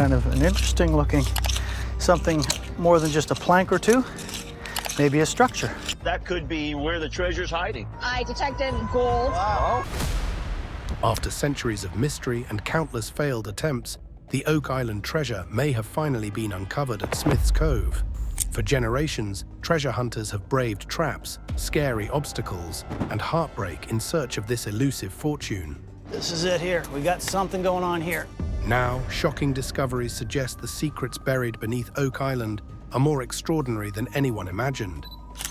kind of an interesting looking something more than just a plank or two, maybe a structure. That could be where the treasure's hiding. I detected gold. Wow. After centuries of mystery and countless failed attempts, the Oak Island treasure may have finally been uncovered at Smith's Cove. For generations, treasure hunters have braved traps, scary obstacles, and heartbreak in search of this elusive fortune. This is it here. We got something going on here. Now, shocking discoveries suggest the secrets buried beneath Oak Island are more extraordinary than anyone imagined.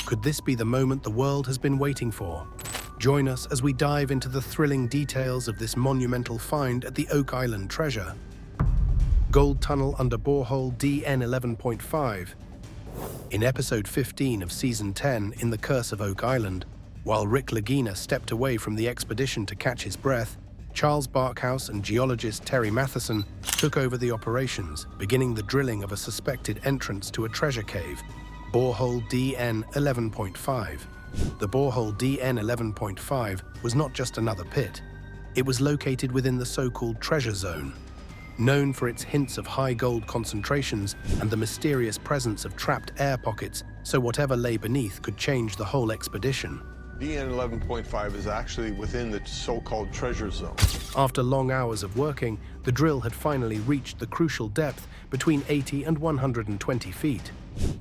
Could this be the moment the world has been waiting for? Join us as we dive into the thrilling details of this monumental find at the Oak Island treasure. Gold tunnel under borehole DN 11.5. In episode 15 of season 10 in The Curse of Oak Island, while Rick Lagina stepped away from the expedition to catch his breath, Charles Barkhouse and geologist Terry Matheson took over the operations, beginning the drilling of a suspected entrance to a treasure cave, borehole DN 11.5. The borehole DN 11.5 was not just another pit. It was located within the so-called treasure zone, known for its hints of high gold concentrations and the mysterious presence of trapped air pockets, so whatever lay beneath could change the whole expedition. DN 11.5 is actually within the so-called treasure zone. After long hours of working, the drill had finally reached the crucial depth between 80 and 120 feet,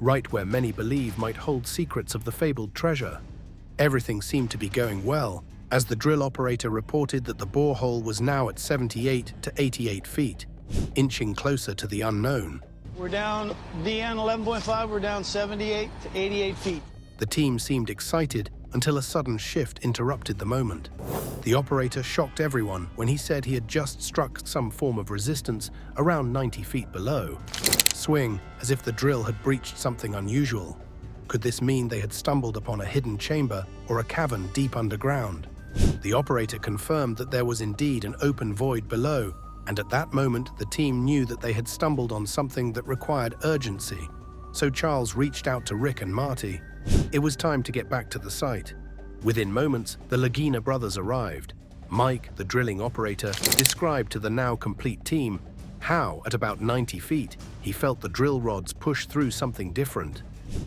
right where many believe might hold secrets of the fabled treasure. Everything seemed to be going well, as the drill operator reported that the borehole was now at 78 to 88 feet, inching closer to the unknown. We're down DN 11.5, we're down 78 to 88 feet. The team seemed excited until a sudden shift interrupted the moment. The operator shocked everyone when he said he had just struck some form of resistance around 90 feet below. Swing, as if the drill had breached something unusual. Could this mean they had stumbled upon a hidden chamber or a cavern deep underground? The operator confirmed that there was indeed an open void below, and at that moment the team knew that they had stumbled on something that required urgency. So Charles reached out to Rick and Marty. It was time to get back to the site. Within moments, the Lagina brothers arrived. Mike, the drilling operator, described to the now complete team how, at about 90 feet, he felt the drill rods push through something different.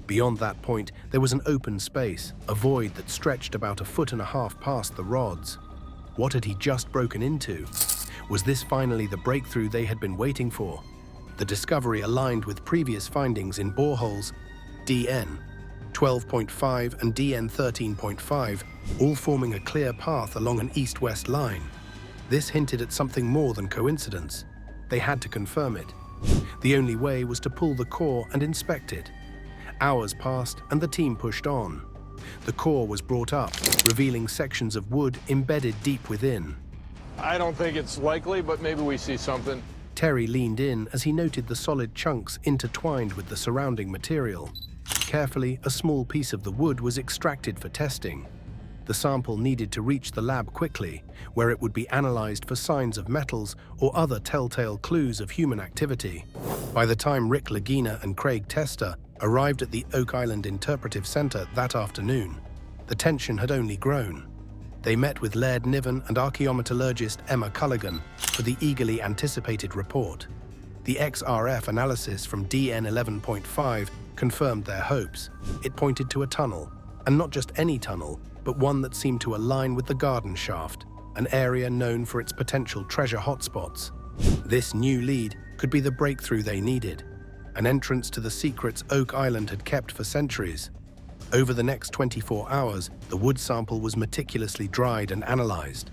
Beyond that point, there was an open space, a void that stretched about 1.5 feet past the rods. What had he just broken into? Was this finally the breakthrough they had been waiting for? The discovery aligned with previous findings in boreholes DN 12.5 and DN 13.5, all forming a clear path along an east-west line. This hinted at something more than coincidence. They had to confirm it. The only way was to pull the core and inspect it. Hours passed and the team pushed on. The core was brought up, revealing sections of wood embedded deep within. I don't think it's likely, but maybe we see something. Terry leaned in as he noted the solid chunks intertwined with the surrounding material. Carefully, a small piece of the wood was extracted for testing. The sample needed to reach the lab quickly, where it would be analyzed for signs of metals or other telltale clues of human activity. By the time Rick Lagina and Craig Tester arrived at the Oak Island Interpretive Center that afternoon, the tension had only grown. They met with Laird Niven and archaeometallurgist Emma Culligan for the eagerly anticipated report. The XRF analysis from DN 11.5 confirmed their hopes. It pointed to a tunnel, and not just any tunnel, but one that seemed to align with the garden shaft, an area known for its potential treasure hotspots. This new lead could be the breakthrough they needed, an entrance to the secrets Oak Island had kept for centuries. Over the next 24 hours, the wood sample was meticulously dried and analyzed.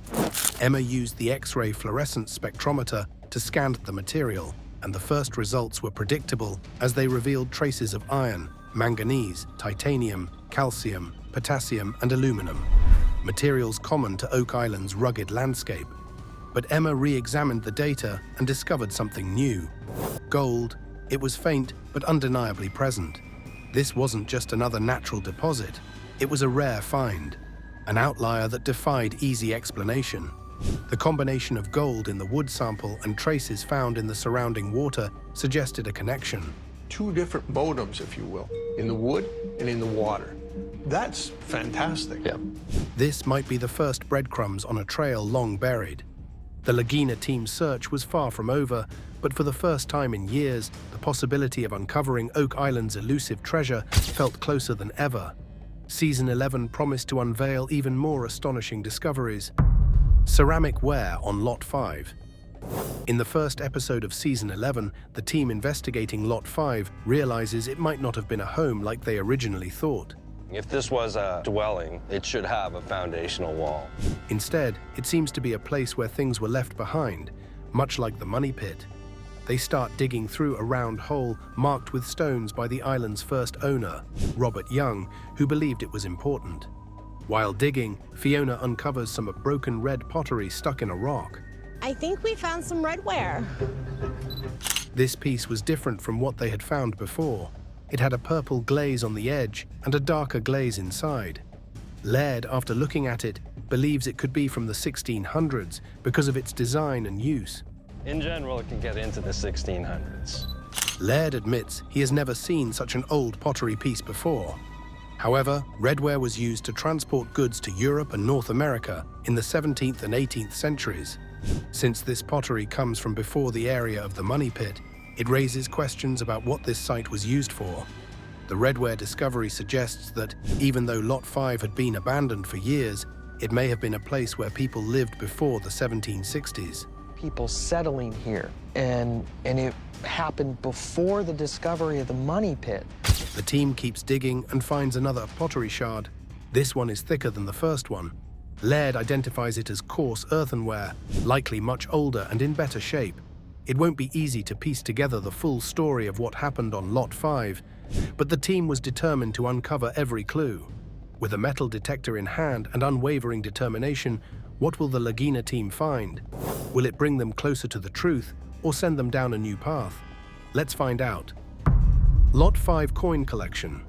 Emma used the X-ray fluorescence spectrometer to scan the material, and the first results were predictable as they revealed traces of iron, manganese, titanium, calcium, potassium, and aluminum, materials common to Oak Island's rugged landscape. But Emma re-examined the data and discovered something new. Gold. It was faint but undeniably present. This wasn't just another natural deposit. It was a rare find, an outlier that defied easy explanation. The combination of gold in the wood sample and traces found in the surrounding water suggested a connection. Two different modems, if you will, in the wood and in the water. That's fantastic. Yeah. This might be the first breadcrumbs on a trail long buried. The Laguna team's search was far from over, but for the first time in years, the possibility of uncovering Oak Island's elusive treasure felt closer than ever. Season 11 promised to unveil even more astonishing discoveries. Ceramic ware on Lot 5. In the first episode of Season 11, the team investigating Lot 5 realizes it might not have been a home like they originally thought. If this was a dwelling, it should have a foundational wall. Instead, it seems to be a place where things were left behind, much like the money pit. They start digging through a round hole marked with stones by the island's first owner, Robert Young, who believed it was important. While digging, Fiona uncovers some broken red pottery stuck in a rock. I think we found some redware. This piece was different from what they had found before. It had a purple glaze on the edge and a darker glaze inside. Laird, after looking at it, believes it could be from the 1600s because of its design and use. In general, it can get into the 1600s. Laird admits he has never seen such an old pottery piece before. However, redware was used to transport goods to Europe and North America in the 17th and 18th centuries. Since this pottery comes from before the area of the money pit, it raises questions about what this site was used for. The redware discovery suggests that, even though Lot 5 had been abandoned for years, it may have been a place where people lived before the 1760s. People settling here, and it happened before the discovery of the money pit. The team keeps digging and finds another pottery shard. This one is thicker than the first one. Laird identifies it as coarse earthenware, likely much older and in better shape. It won't be easy to piece together the full story of what happened on Lot 5, but the team was determined to uncover every clue. With a metal detector in hand and unwavering determination, what will the Laguna team find? Will it bring them closer to the truth or send them down a new path? Let's find out. Lot 5 coin collection.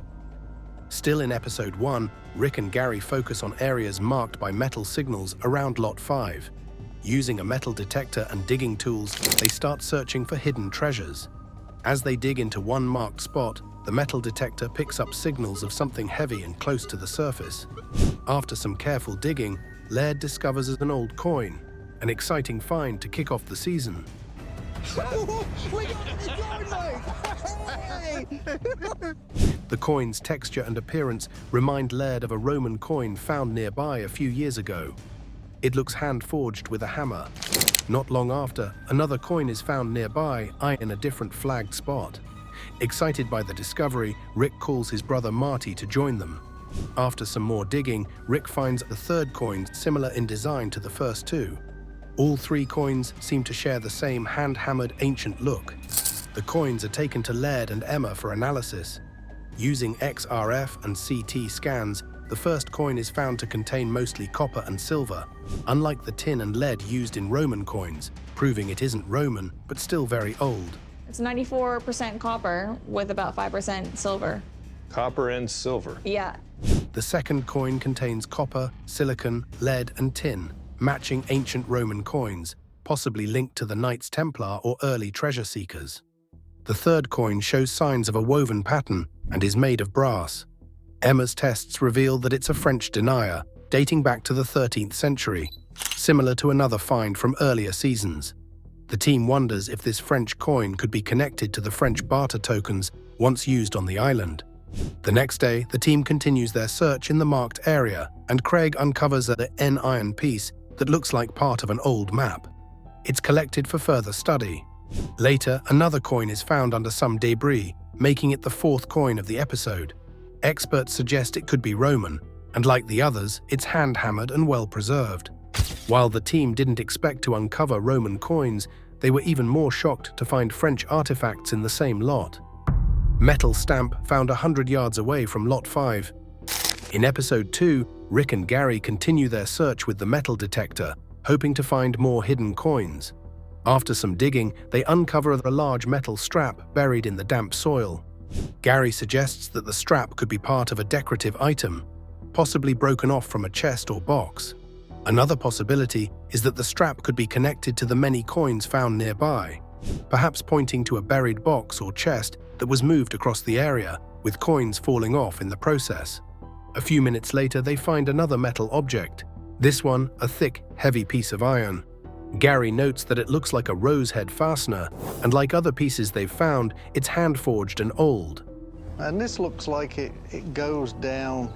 Still in episode 1, Rick and Gary focus on areas marked by metal signals around Lot 5. Using a metal detector and digging tools, they start searching for hidden treasures. As they dig into one marked spot, the metal detector picks up signals of something heavy and close to the surface. After some careful digging, Laird discovers an old coin, an exciting find to kick off the season. The coin's texture and appearance remind Laird of a Roman coin found nearby a few years ago. It looks hand-forged with a hammer. Not long after, another coin is found nearby, in a different flagged spot. Excited by the discovery, Rick calls his brother Marty to join them. After some more digging, Rick finds a third coin similar in design to the first two. All three coins seem to share the same hand-hammered ancient look. The coins are taken to Laird and Emma for analysis. Using XRF and CT scans, the first coin is found to contain mostly copper and silver, unlike the tin and lead used in Roman coins, proving it isn't Roman, but still very old. It's 94% copper with about 5% silver. Copper and silver. Yeah. The second coin contains copper, silicon, lead, and tin, matching ancient Roman coins, possibly linked to the Knights Templar or early treasure seekers. The third coin shows signs of a woven pattern and is made of brass. Emma's tests reveal that it's a French denier, dating back to the 13th century, similar to another find from earlier seasons. The team wonders if this French coin could be connected to the French barter tokens once used on the island. The next day, the team continues their search in the marked area, and Craig uncovers an iron piece that looks like part of an old map. It's collected for further study. Later, another coin is found under some debris, making it the fourth coin of the episode. Experts suggest it could be Roman, and like the others, it's hand-hammered and well-preserved. While the team didn't expect to uncover Roman coins, they were even more shocked to find French artifacts in the same lot. Metal stamp found 100 yards away from Lot 5. In episode 2, Rick and Gary continue their search with the metal detector, hoping to find more hidden coins. After some digging, they uncover a large metal strap buried in the damp soil. Gary suggests that the strap could be part of a decorative item, possibly broken off from a chest or box. Another possibility is that the strap could be connected to the many coins found nearby, perhaps pointing to a buried box or chest that was moved across the area, with coins falling off in the process. A few minutes later, they find another metal object, this one a thick, heavy piece of iron. Gary notes that it looks like a rose head fastener, and like other pieces they've found, it's hand-forged and old. And this looks like it goes down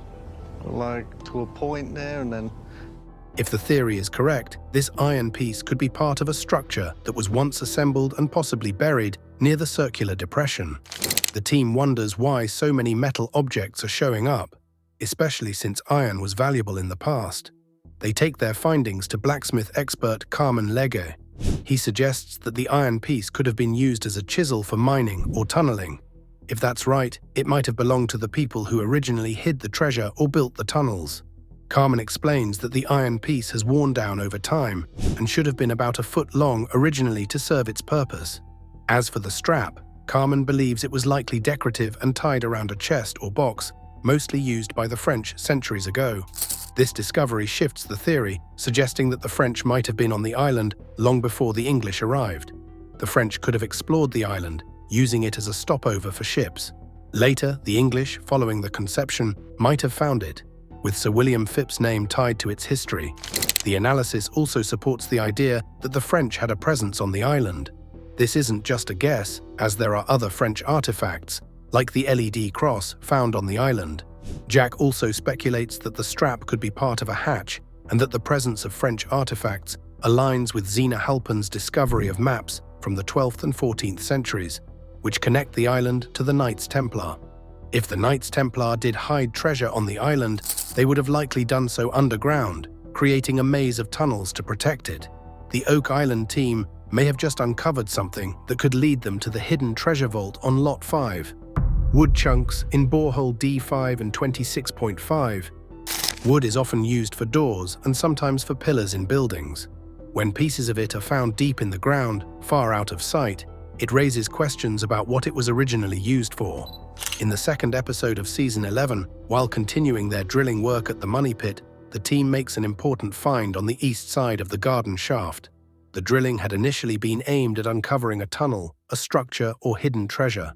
like to a point there and then... If the theory is correct, this iron piece could be part of a structure that was once assembled and possibly buried near the circular depression. The team wonders why so many metal objects are showing up, especially since iron was valuable in the past. They take their findings to blacksmith expert Carmen Legge. He suggests that the iron piece could have been used as a chisel for mining or tunneling. If that's right, it might have belonged to the people who originally hid the treasure or built the tunnels. Carmen explains that the iron piece has worn down over time and should have been about a foot long originally to serve its purpose. As for the strap, Carmen believes it was likely decorative and tied around a chest or box, mostly used by the French centuries ago. This discovery shifts the theory, suggesting that the French might have been on the island long before the English arrived. The French could have explored the island, using it as a stopover for ships. Later, the English, following the conception, might have found it, with Sir William Phipps's name tied to its history. The analysis also supports the idea that the French had a presence on the island. This isn't just a guess, as there are other French artifacts, like the LED cross found on the island. Jack also speculates that the strap could be part of a hatch and that the presence of French artifacts aligns with Zena Halpern's discovery of maps from the 12th and 14th centuries, which connect the island to the Knights Templar. If the Knights Templar did hide treasure on the island, they would have likely done so underground, creating a maze of tunnels to protect it. The Oak Island team may have just uncovered something that could lead them to the hidden treasure vault on Lot 5. Wood chunks in Borehole D5 and 26.5. Wood is often used for doors and sometimes for pillars in buildings. When pieces of it are found deep in the ground, far out of sight, it raises questions about what it was originally used for. In the second episode of Season 11, while continuing their drilling work at the money pit, the team makes an important find on the east side of the garden shaft. The drilling had initially been aimed at uncovering a tunnel, a structure, or hidden treasure.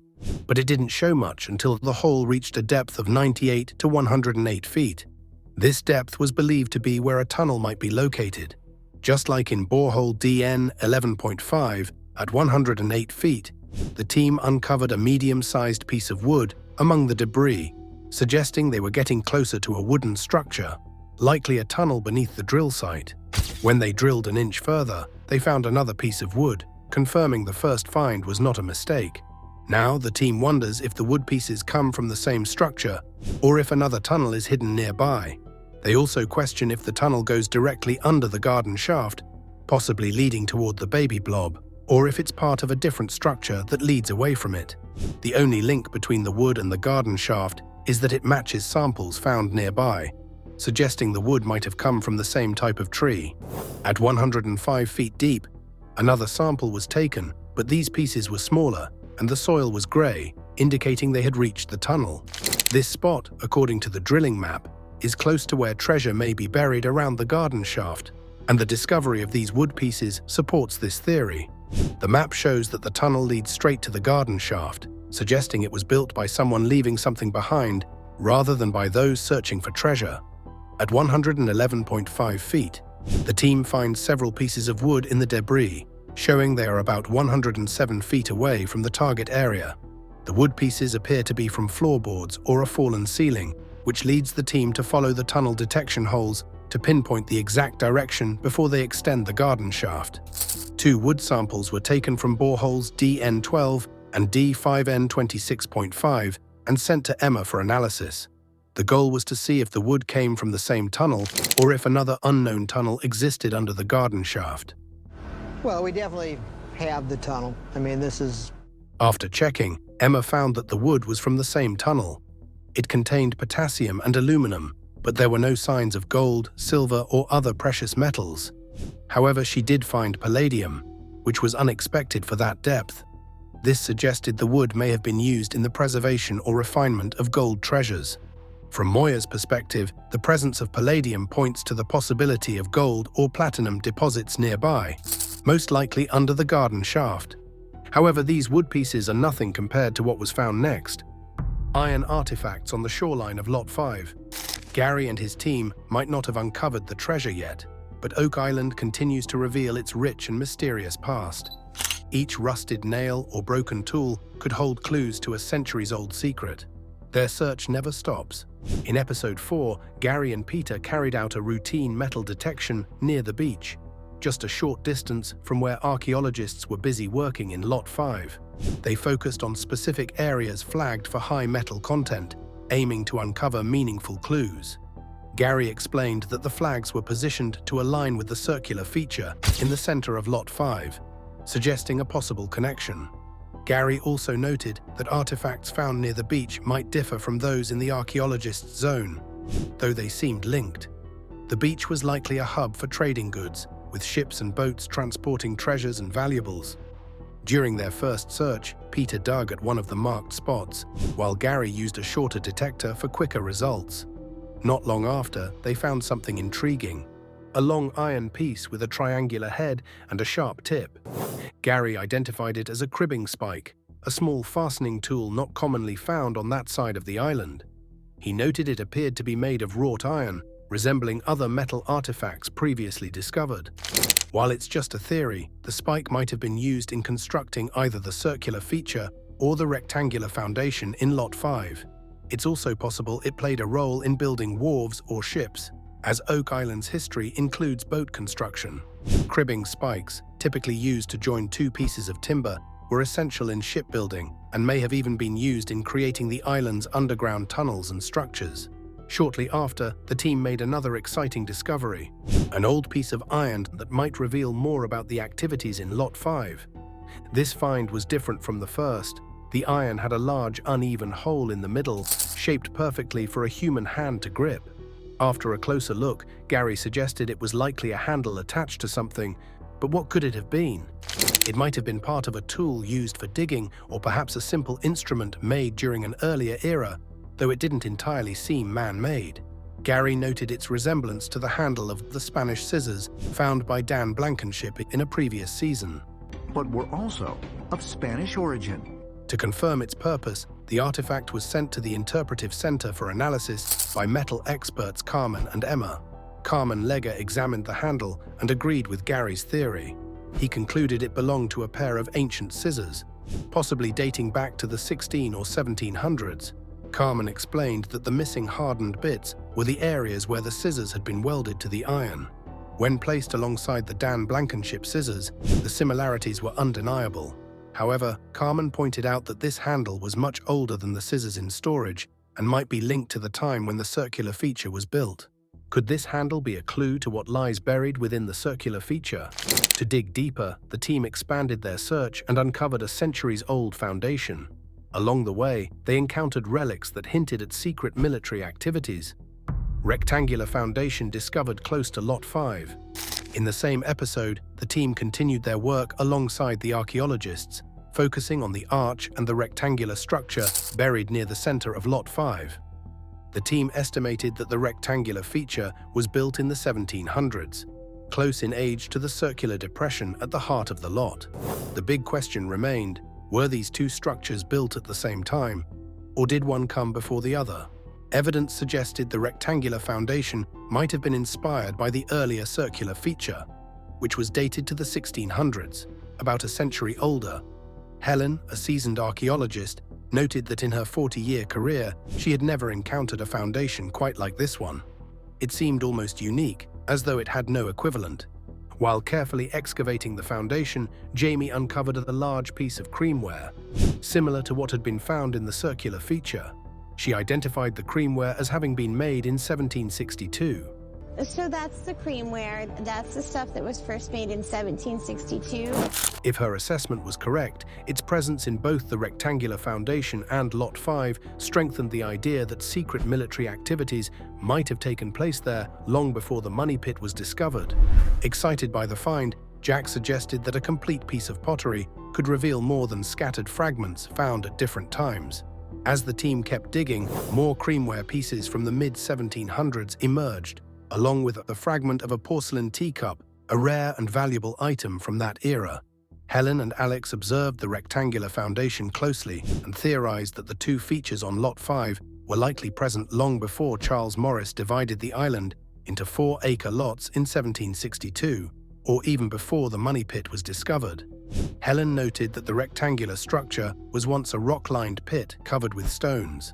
But it didn't show much until the hole reached a depth of 98 to 108 feet. This depth was believed to be where a tunnel might be located. Just like in Borehole DN 11.5, at 108 feet, the team uncovered a medium-sized piece of wood among the debris, suggesting they were getting closer to a wooden structure, likely a tunnel beneath the drill site. When they drilled an inch further, they found another piece of wood, confirming the first find was not a mistake. Now the team wonders if the wood pieces come from the same structure or if another tunnel is hidden nearby. They also question if the tunnel goes directly under the garden shaft, possibly leading toward the baby blob, or if it's part of a different structure that leads away from it. The only link between the wood and the garden shaft is that it matches samples found nearby, suggesting the wood might have come from the same type of tree. At 105 feet deep, another sample was taken, but these pieces were smaller and the soil was grey, indicating they had reached the tunnel. This spot, according to the drilling map, is close to where treasure may be buried around the garden shaft, and the discovery of these wood pieces supports this theory. The map shows that the tunnel leads straight to the garden shaft, suggesting it was built by someone leaving something behind rather than by those searching for treasure. At 111.5 feet, the team finds several pieces of wood in the debris, showing they are about 107 feet away from the target area. The wood pieces appear to be from floorboards or a fallen ceiling, which leads the team to follow the tunnel detection holes to pinpoint the exact direction before they extend the garden shaft. 2 wood samples were taken from boreholes DN12 and D5N26.5 and sent to Emma for analysis. The goal was to see if the wood came from the same tunnel or if another unknown tunnel existed under the garden shaft. Well, we definitely have the tunnel. I mean, this is... After checking, Emma found that the wood was from the same tunnel. It contained potassium and aluminum, but there were no signs of gold, silver, or other precious metals. However, she did find palladium, which was unexpected for that depth. This suggested the wood may have been used in the preservation or refinement of gold treasures. From Moya's perspective, the presence of palladium points to the possibility of gold or platinum deposits nearby, most likely under the garden shaft. However, these wood pieces are nothing compared to what was found next. Iron artifacts on the shoreline of Lot 5. Gary and his team might not have uncovered the treasure yet, but Oak Island continues to reveal its rich and mysterious past. Each rusted nail or broken tool could hold clues to a centuries-old secret. Their search never stops. In Episode 4, Gary and Peter carried out a routine metal detection near the beach, just a short distance from where archaeologists were busy working in Lot 5. They focused on specific areas flagged for high metal content, aiming to uncover meaningful clues. Gary explained that the flags were positioned to align with the circular feature in the center of Lot 5, suggesting a possible connection. Gary also noted that artifacts found near the beach might differ from those in the archaeologist's zone, though they seemed linked. The beach was likely a hub for trading goods, with ships and boats transporting treasures and valuables. During their first search, Peter dug at one of the marked spots, while Gary used a shorter detector for quicker results. Not long after, they found something intriguing: a long iron piece with a triangular head and a sharp tip. Gary identified it as a cribbing spike, a small fastening tool not commonly found on that side of the island. He noted it appeared to be made of wrought iron, resembling other metal artifacts previously discovered. While it's just a theory, the spike might have been used in constructing either the circular feature or the rectangular foundation in Lot 5. It's also possible it played a role in building wharves or ships, as Oak Island's history includes boat construction. Cribbing spikes, typically used to join two pieces of timber, were essential in shipbuilding and may have even been used in creating the island's underground tunnels and structures. Shortly after, the team made another exciting discovery: an old piece of iron that might reveal more about the activities in Lot 5. This find was different from the first. The iron had a large, uneven hole in the middle, shaped perfectly for a human hand to grip. After a closer look, Gary suggested it was likely a handle attached to something, but what could it have been? It might have been part of a tool used for digging, or perhaps a simple instrument made during an earlier era, though it didn't entirely seem man-made. Gary noted its resemblance to the handle of the Spanish scissors found by Dan Blankenship in a previous season. But were also of Spanish origin. To confirm its purpose, the artifact was sent to the Interpretive Center for analysis by metal experts Carmen and Emma. Carmen Legger examined the handle and agreed with Gary's theory. He concluded it belonged to a pair of ancient scissors, possibly dating back to the 16 or 1700s. Carmen explained that the missing hardened bits were the areas where the scissors had been welded to the iron. When placed alongside the Dan Blankenship scissors, the similarities were undeniable. However, Carmen pointed out that this handle was much older than the scissors in storage and might be linked to the time when the circular feature was built. Could this handle be a clue to what lies buried within the circular feature? To dig deeper, the team expanded their search and uncovered a centuries-old foundation. Along the way, they encountered relics that hinted at secret military activities. Rectangular foundation discovered close to Lot 5. In the same episode, the team continued their work alongside the archaeologists, focusing on the arch and the rectangular structure buried near the center of Lot 5. The team estimated that the rectangular feature was built in the 1700s, close in age to the circular depression at the heart of the lot. The big question remained: were these two structures built at the same time, or did one come before the other? Evidence suggested the rectangular foundation might have been inspired by the earlier circular feature, which was dated to the 1600s, about a century older. Helen, a seasoned archaeologist, noted that in her 40-year career, she had never encountered a foundation quite like this one. It seemed almost unique, as though it had no equivalent. While carefully excavating the foundation, Jamie uncovered a large piece of creamware, similar to what had been found in the circular feature. She identified the creamware as having been made in 1762. So that's the creamware. That's the stuff that was first made in 1762. If her assessment was correct, its presence in both the rectangular foundation and Lot 5 strengthened the idea that secret military activities might have taken place there long before the money pit was discovered. Excited by the find, Jack suggested that a complete piece of pottery could reveal more than scattered fragments found at different times. As the team kept digging, more creamware pieces from the mid-1700s emerged, along with the fragment of a porcelain teacup, a rare and valuable item from that era. Helen and Alex observed the rectangular foundation closely and theorized that the two features on Lot 5 were likely present long before Charles Morris divided the island into 4-acre lots in 1762, or even before the money pit was discovered. Helen noted that the rectangular structure was once a rock-lined pit covered with stones.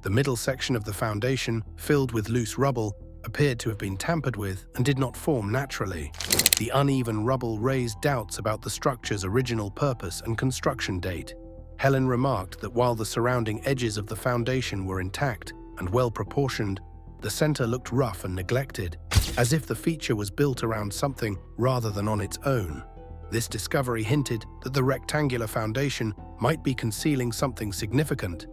The middle section of the foundation, filled with loose rubble, appeared to have been tampered with and did not form naturally. The uneven rubble raised doubts about the structure's original purpose and construction date. Helen remarked that while the surrounding edges of the foundation were intact and well proportioned, the center looked rough and neglected, as if the feature was built around something rather than on its own. This discovery hinted that the rectangular foundation might be concealing something significant,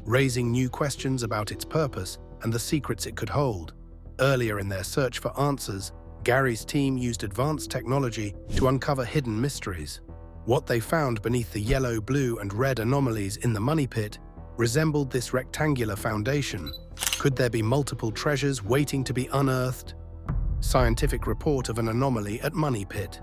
raising new questions about its purpose and the secrets it could hold. Earlier in their search for answers, Gary's team used advanced technology to uncover hidden mysteries. What they found beneath the yellow, blue, and red anomalies in the money pit resembled this rectangular foundation. Could there be multiple treasures waiting to be unearthed? Scientific report of an anomaly at Money Pit.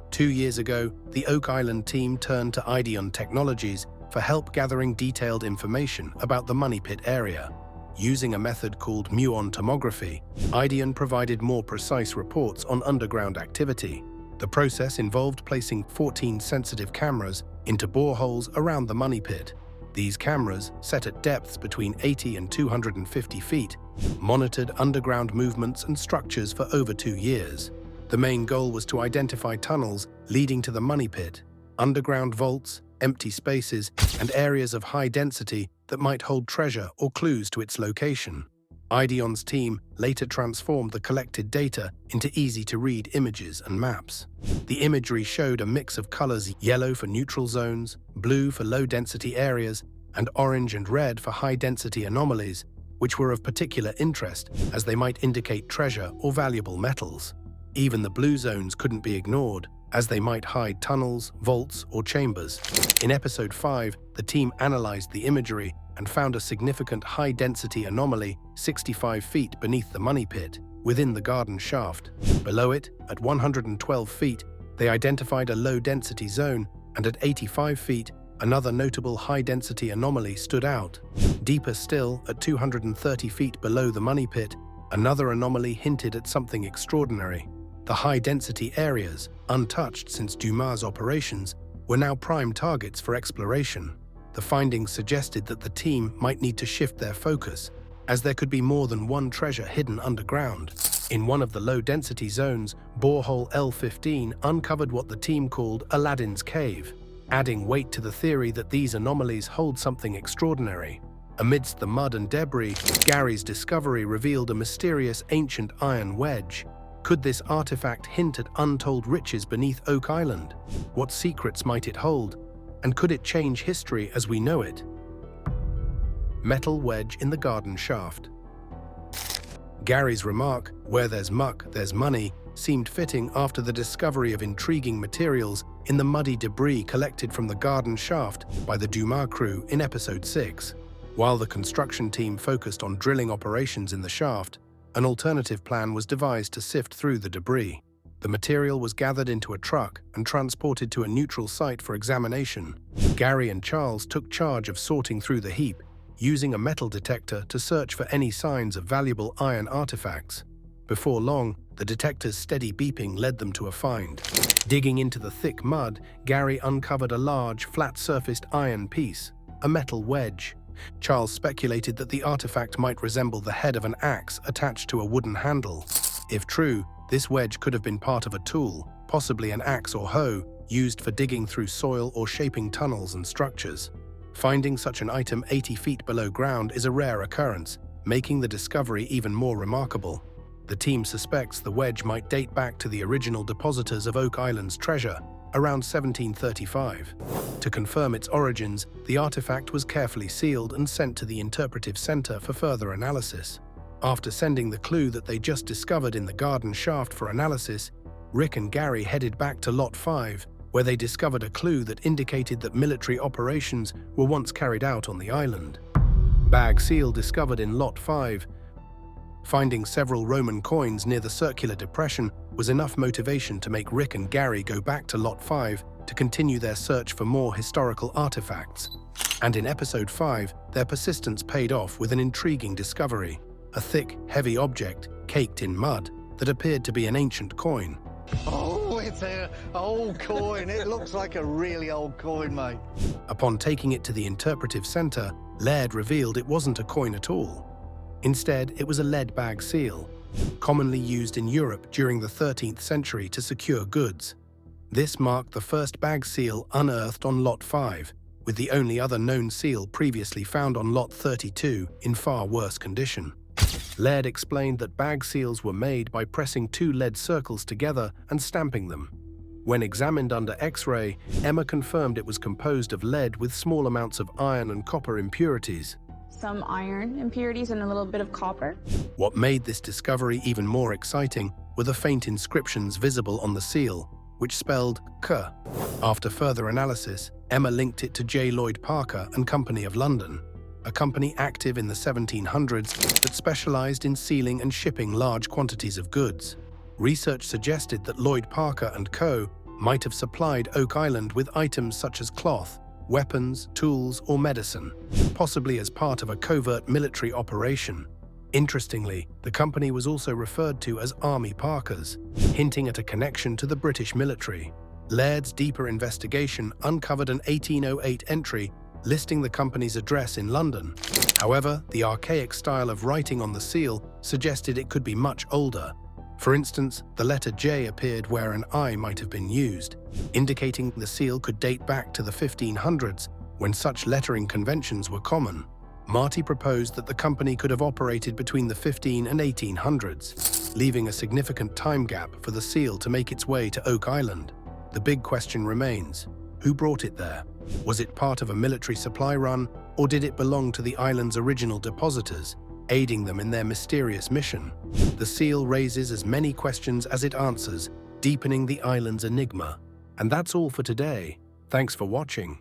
2 years ago, the Oak Island team turned to Ideon Technologies for help gathering detailed information about the Money Pit area. Using a method called muon tomography, Ideon provided more precise reports on underground activity. The process involved placing 14 sensitive cameras into boreholes around the money pit. These cameras, set at depths between 80 and 250 feet, monitored underground movements and structures for over 2 years. The main goal was to identify tunnels leading to the money pit, underground vaults, empty spaces, and areas of high density that might hold treasure or clues to its location. Ideon's team later transformed the collected data into easy-to-read images and maps. The imagery showed a mix of colors: yellow for neutral zones, blue for low-density areas, and orange and red for high-density anomalies, which were of particular interest as they might indicate treasure or valuable metals. Even the blue zones couldn't be ignored, as they might hide tunnels, vaults, or chambers. In Episode 5, the team analyzed the imagery and found a significant high-density anomaly 65 feet beneath the money pit, within the garden shaft. Below it, at 112 feet, they identified a low-density zone, and at 85 feet, another notable high-density anomaly stood out. Deeper still, at 230 feet below the money pit, another anomaly hinted at something extraordinary. The high-density areas, untouched since Dumas' operations, were now prime targets for exploration. The findings suggested that the team might need to shift their focus, as there could be more than one treasure hidden underground. In one of the low-density zones, Borehole L15 uncovered what the team called Aladdin's Cave, adding weight to the theory that these anomalies hold something extraordinary. Amidst the mud and debris, Gary's discovery revealed a mysterious ancient iron wedge. Could this artifact hint at untold riches beneath Oak Island? What secrets might it hold? And could it change history as we know it? Metal wedge in the garden shaft. Gary's remark, "Where there's muck, there's money," seemed fitting after the discovery of intriguing materials in the muddy debris collected from the garden shaft by the Dumas crew in Episode 6. While the construction team focused on drilling operations in the shaft, an alternative plan was devised to sift through the debris. The material was gathered into a truck and transported to a neutral site for examination. Gary and Charles took charge of sorting through the heap, using a metal detector to search for any signs of valuable iron artifacts. Before long, the detector's steady beeping led them to a find. Digging into the thick mud, Gary uncovered a large, flat-surfaced iron piece, a metal wedge. Charles speculated that the artifact might resemble the head of an axe attached to a wooden handle. If true, this wedge could have been part of a tool, possibly an axe or hoe, used for digging through soil or shaping tunnels and structures. Finding such an item 80 feet below ground is a rare occurrence, making the discovery even more remarkable. The team suspects the wedge might date back to the original depositors of Oak Island's treasure, around 1735. To confirm its origins, the artifact was carefully sealed and sent to the Interpretive Center for further analysis. After sending the clue that they just discovered in the garden shaft for analysis, Rick and Gary headed back to Lot 5, where they discovered a clue that indicated that military operations were once carried out on the island. Bag seal discovered in Lot 5. Finding several Roman coins near the circular depression was enough motivation to make Rick and Gary go back to Lot 5 to continue their search for more historical artifacts. And in Episode 5, their persistence paid off with an intriguing discovery. A thick, heavy object, caked in mud, that appeared to be an ancient coin. Oh, it's an old coin. It looks like a really old coin, mate. Upon taking it to the interpretive centre, Laird revealed it wasn't a coin at all. Instead, it was a lead bag seal, commonly used in Europe during the 13th century to secure goods. This marked the first bag seal unearthed on Lot 5, with the only other known seal previously found on Lot 32 in far worse condition. Laird explained that bag seals were made by pressing 2 lead circles together and stamping them. When examined under X-ray, Emma confirmed it was composed of lead with small amounts of iron and copper impurities. Some iron impurities and a little bit of copper. What made this discovery even more exciting were the faint inscriptions visible on the seal, which spelled K. After further analysis, Emma linked it to J. Lloyd Parker and Company of London, a company active in the 1700s that specialized in sealing and shipping large quantities of goods. Research suggested that Lloyd Parker and Co. might have supplied Oak Island with items such as cloth, weapons, tools, or medicine, possibly as part of a covert military operation. Interestingly, the company was also referred to as Army Parkers, hinting at a connection to the British military. Laird's deeper investigation uncovered an 1808 entry listing the company's address in London. However, the archaic style of writing on the seal suggested it could be much older. For instance, the letter J appeared where an I might have been used, indicating the seal could date back to the 1500s, when such lettering conventions were common. Marty proposed that the company could have operated between the 15 and 1800s, leaving a significant time gap for the seal to make its way to Oak Island. The big question remains: who brought it there? Was it part of a military supply run, or did it belong to the island's original depositors, aiding them in their mysterious mission? The seal raises as many questions as it answers, deepening the island's enigma. And that's all for today. Thanks for watching.